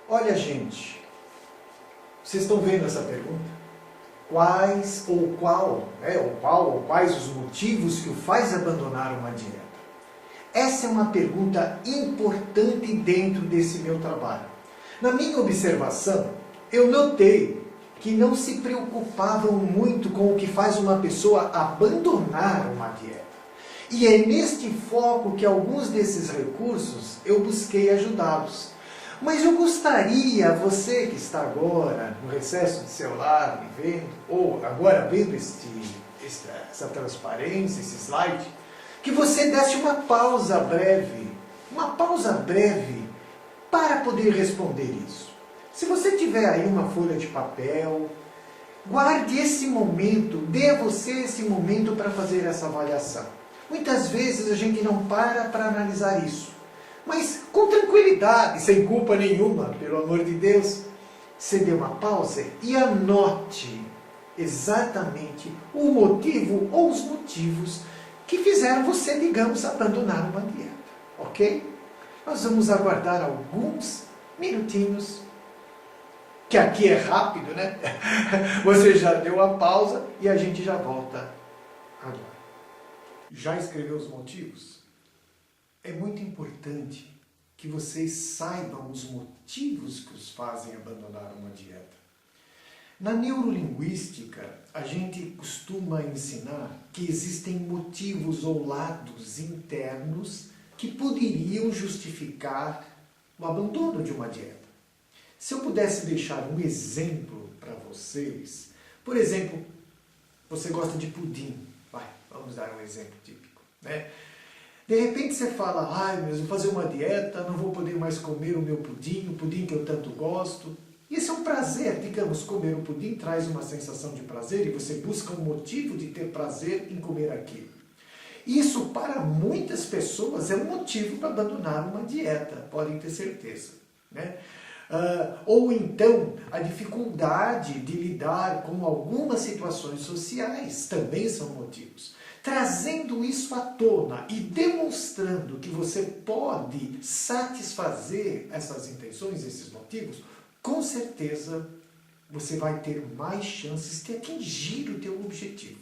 Olha, gente, vocês estão vendo essa pergunta? Quais ou quais os motivos que o faz abandonar uma dieta? Essa é uma pergunta importante dentro desse meu trabalho. Na minha observação, eu notei que não se preocupavam muito com o que faz uma pessoa abandonar uma dieta. E é neste foco que alguns desses recursos eu busquei ajudá-los. Mas eu gostaria, você que está agora no recesso de seu lar me vendo, ou agora vendo essa transparência, esse slide, que você desse uma pausa breve para poder responder isso. Se você tiver aí uma folha de papel, guarde esse momento, dê a você esse momento para fazer essa avaliação. Muitas vezes a gente não para analisar isso. Mas com tranquilidade, sem culpa nenhuma, pelo amor de Deus, você dê uma pausa e anote exatamente o motivo ou os motivos que fizeram você, digamos, abandonar uma dieta. Ok? Nós vamos aguardar alguns minutinhos, que aqui é rápido, né? Você já deu a pausa e a gente já volta agora. Já escreveu os motivos? É muito importante que vocês saibam os motivos que os fazem abandonar uma dieta. Na neurolinguística, a gente costuma ensinar que existem motivos ou lados internos que poderiam justificar o abandono de uma dieta. Se eu pudesse deixar um exemplo para vocês, por exemplo, você gosta de pudim. Vamos dar um exemplo típico, né? De repente você fala, mas vou fazer uma dieta, não vou poder mais comer o meu pudim, o pudim que eu tanto gosto. Isso é um prazer, digamos, comer o pudim traz uma sensação de prazer e você busca um motivo de ter prazer em comer aquilo. Isso para muitas pessoas é um motivo para abandonar uma dieta, podem ter certeza, né? Ou então a dificuldade de lidar com algumas situações sociais também são motivos. Trazendo isso à tona e demonstrando que você pode satisfazer essas intenções, esses motivos, com certeza você vai ter mais chances de atingir o teu objetivo.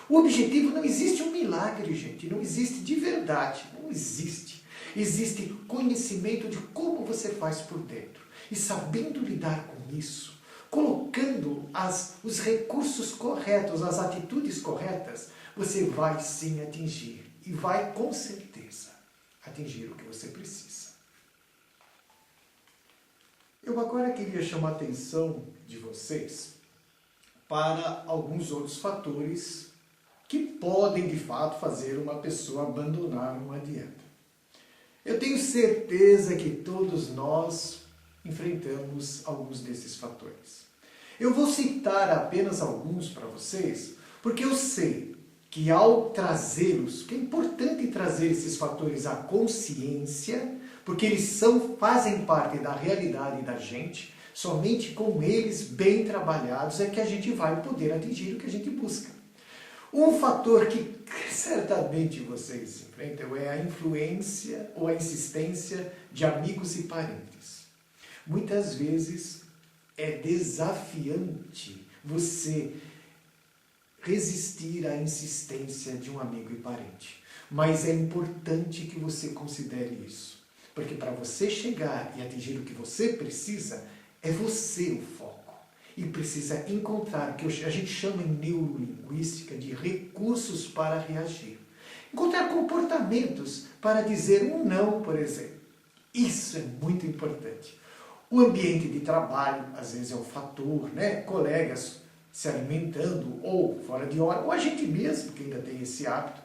O objetivo não existe um milagre, gente, não existe de verdade, não existe. Existe conhecimento de como você faz por dentro. E sabendo lidar com isso, colocando os recursos corretos, as atitudes corretas, você vai sim atingir. E vai com certeza atingir o que você precisa. Eu agora queria chamar a atenção de vocês para alguns outros fatores que podem de fato fazer uma pessoa abandonar uma dieta. Eu tenho certeza que todos nós enfrentamos alguns desses fatores. Eu vou citar apenas alguns para vocês, porque eu sei que ao trazê-los, que é importante trazer esses fatores à consciência, porque eles fazem parte da realidade da gente, somente com eles bem trabalhados é que a gente vai poder atingir o que a gente busca. Um fator que certamente vocês enfrentam é a influência ou a insistência de amigos e parentes. Muitas vezes é desafiante você resistir à insistência de um amigo e parente. Mas é importante que você considere isso. Porque para você chegar e atingir o que você precisa, é você o foco. E precisa encontrar o que a gente chama em neurolinguística de recursos para reagir. Encontrar comportamentos para dizer um não, por exemplo. Isso é muito importante. O ambiente de trabalho, às vezes, é um fator, né? Colegas se alimentando ou fora de hora, ou a gente mesmo que ainda tem esse hábito.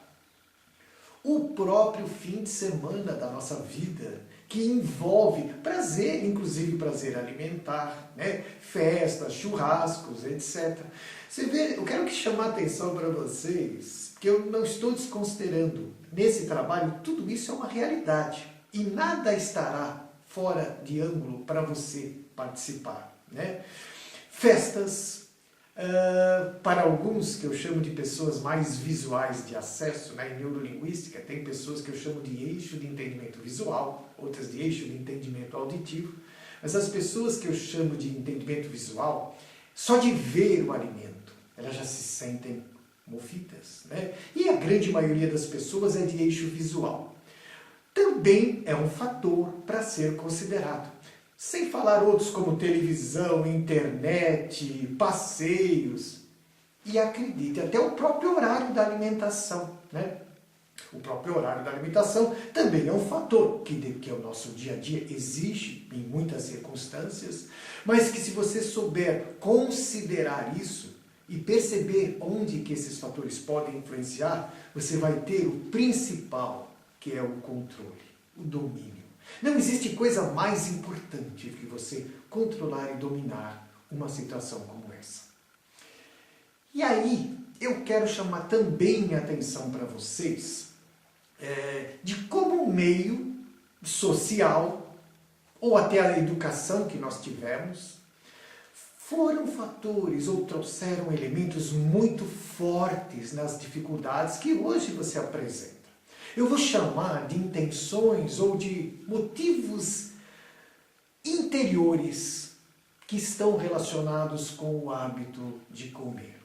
O próprio fim de semana da nossa vida, que envolve prazer, inclusive prazer alimentar, né? Festas, churrascos, etc. Você vê, eu quero chamar a atenção para vocês, que eu não estou desconsiderando. Nesse trabalho, tudo isso é uma realidade. E nada estará fora de ângulo para você participar, né? Festas, Para alguns, que eu chamo de pessoas mais visuais de acesso, né, em neurolinguística, tem pessoas que eu chamo de eixo de entendimento visual, outras de eixo de entendimento auditivo, mas as pessoas que eu chamo de entendimento visual, só de ver o alimento, elas já se sentem movidas, né? E a grande maioria das pessoas é de eixo visual. Também é um fator para ser considerado. Sem falar outros como televisão, internet, passeios. E acredite, até o próprio horário da alimentação, né? O próprio horário da alimentação também é um fator que o nosso dia a dia exige em muitas circunstâncias, mas que se você souber considerar isso e perceber onde que esses fatores podem influenciar, você vai ter o principal, que é o controle, o domínio. Não existe coisa mais importante que você controlar e dominar uma situação como essa. E aí, eu quero chamar também a atenção para vocês de como o meio social, ou até a educação que nós tivemos, foram fatores ou trouxeram elementos muito fortes nas dificuldades que hoje você apresenta. Eu vou chamar de intenções ou de motivos interiores que estão relacionados com o hábito de comer.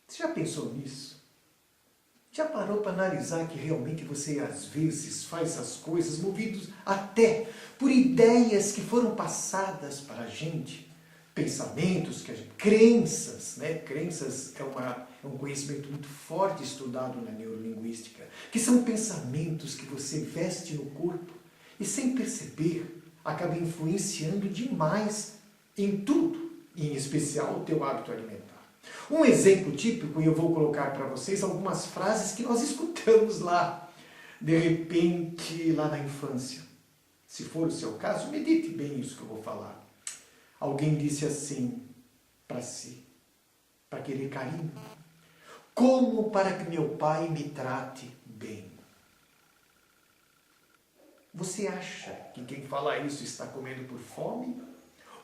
Você já pensou nisso? Já parou para analisar que realmente você às vezes faz as coisas movidos até por ideias que foram passadas para a gente? Pensamentos, crenças, né? Crenças é um conhecimento muito forte estudado na neurolinguística, que são pensamentos que você veste no corpo e sem perceber acaba influenciando demais em tudo, e em especial o teu hábito alimentar. Um exemplo típico, e eu vou colocar para vocês algumas frases que nós escutamos lá, de repente, lá na infância. Se for o seu caso, medite bem isso que eu vou falar. Alguém disse assim para si, para querer carinho: como para que meu pai me trate bem. Você acha que quem fala isso está comendo por fome?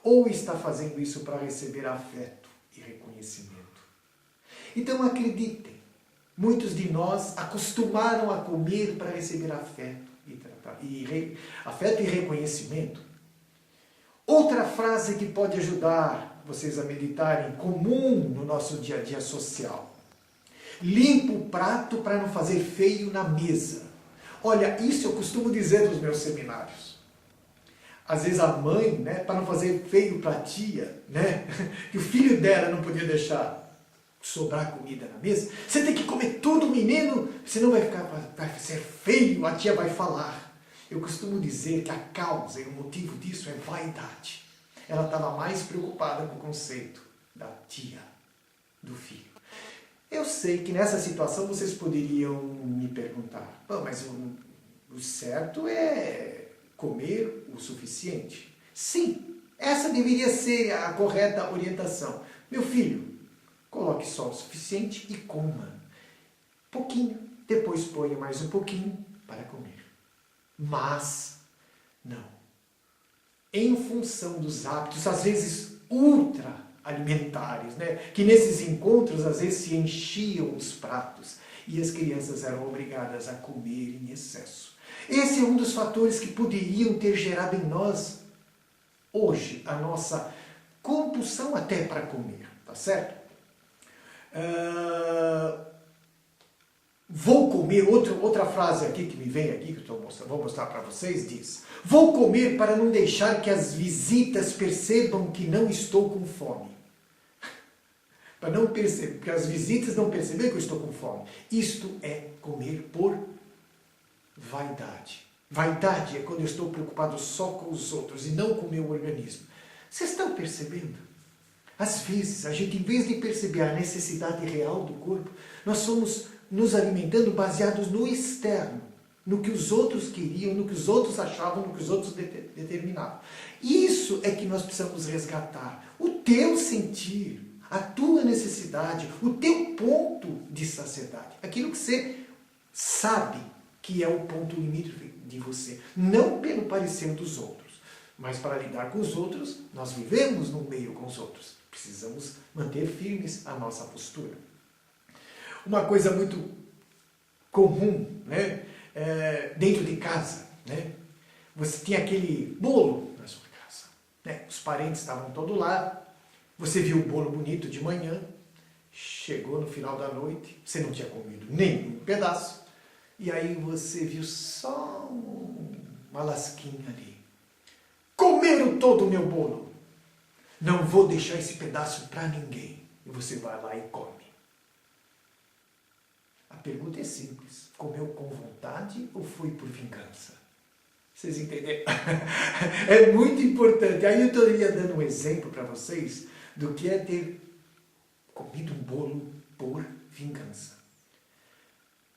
Ou está fazendo isso para receber afeto e reconhecimento? Então acreditem, muitos de nós acostumaram a comer para receber afeto e reconhecimento. Outra frase que pode ajudar vocês a meditarem, comum no nosso dia a dia social: limpa o prato para não fazer feio na mesa. Olha, isso eu costumo dizer nos meus seminários. Às vezes a mãe, né, para não fazer feio para a tia, né, que o filho dela não podia deixar sobrar comida na mesa, você tem que comer tudo, menino, senão vai ser feio, a tia vai falar. Eu costumo dizer que a causa e o motivo disso é vaidade. Ela estava mais preocupada com o conceito da tia, do filho. Eu sei que nessa situação vocês poderiam me perguntar: mas o certo é comer o suficiente? Sim, essa deveria ser a correta orientação. Meu filho, coloque só o suficiente e coma. Pouquinho, depois ponha mais um pouquinho para comer. Mas, não. Em função dos hábitos, às vezes ultra alimentares, né? Que nesses encontros às vezes se enchiam os pratos e as crianças eram obrigadas a comer em excesso. Esse é um dos fatores que poderiam ter gerado em nós, hoje, a nossa compulsão até para comer, tá certo? Vou comer, outra frase aqui que me vem aqui, que vou mostrar para vocês, diz: vou comer para não deixar que as visitas percebam que não estou com fome. Para não perceber, que as visitas não perceberem que eu estou com fome. Isto é comer por vaidade. Vaidade é quando eu estou preocupado só com os outros e não com o meu organismo. Vocês estão percebendo? Às vezes, a gente, em vez de perceber a necessidade real do corpo, nós somos nos alimentando baseados no externo, no que os outros queriam, no que os outros achavam, no que os outros determinavam. Isso é que nós precisamos resgatar. O teu sentir, a tua necessidade, o teu ponto de saciedade. Aquilo que você sabe que é o ponto limite de você. Não pelo parecer dos outros, mas para lidar com os outros, nós vivemos no meio com os outros. Precisamos manter firmes a nossa postura. Uma coisa muito comum, né? Dentro de casa, né? Você tinha aquele bolo na sua casa, né? Os parentes estavam todos lá, você viu o bolo bonito de manhã, chegou no final da noite, você não tinha comido nenhum pedaço, e aí você viu só uma lasquinha ali. Comeram todo o meu bolo. Não vou deixar esse pedaço para ninguém. E você vai lá e come. A pergunta é simples. Comeu com vontade ou foi por vingança? Vocês entenderam? É muito importante. Aí eu estaria dando um exemplo para vocês do que é ter comido um bolo por vingança.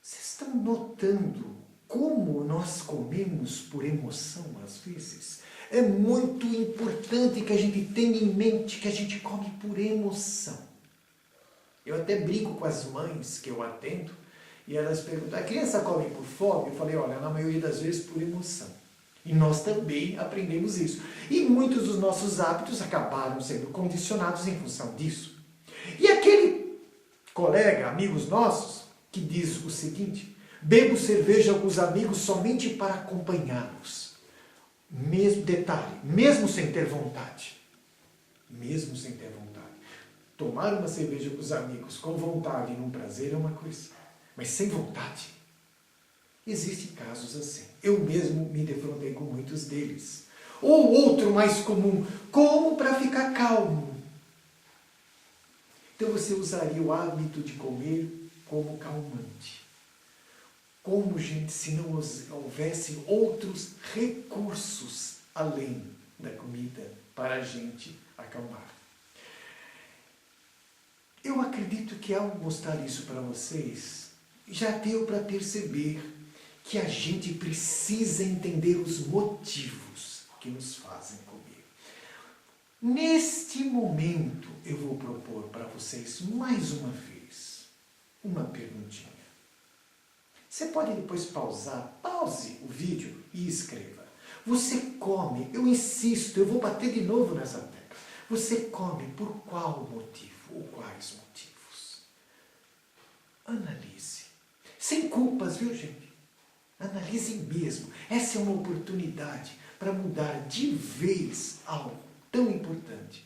Vocês estão notando como nós comemos por emoção às vezes? É muito importante que a gente tenha em mente que a gente come por emoção. Eu até brinco com as mães que eu atendo e elas perguntam, a criança come por fome? Eu falei, olha, na maioria das vezes por emoção. E nós também aprendemos isso. E muitos dos nossos hábitos acabaram sendo condicionados em função disso. E aquele colega, amigos nossos, que diz o seguinte, bebo cerveja com os amigos somente para acompanhá-los. Mesmo detalhe, mesmo sem ter vontade. Mesmo sem ter vontade. Tomar uma cerveja com os amigos com vontade e num prazer é uma coisa. Mas sem vontade. Existem casos assim. Eu mesmo me defrontei com muitos deles. Ou outro mais comum, como para ficar calmo. Então você usaria o hábito de comer como calmante. Como, gente, se não houvessem outros recursos além da comida para a gente acalmar. Eu acredito que ao mostrar isso para vocês, já deu para perceber que a gente precisa entender os motivos que nos fazem comer. Neste momento, eu vou propor para vocês mais uma vez uma perguntinha. Você pode depois pausar, pause o vídeo e escreva. Você come, eu insisto, eu vou bater de novo nessa tecla. Você come por qual motivo ou quais motivos? Analise. Sem culpas, viu, gente? Analise mesmo. Essa é uma oportunidade para mudar de vez algo tão importante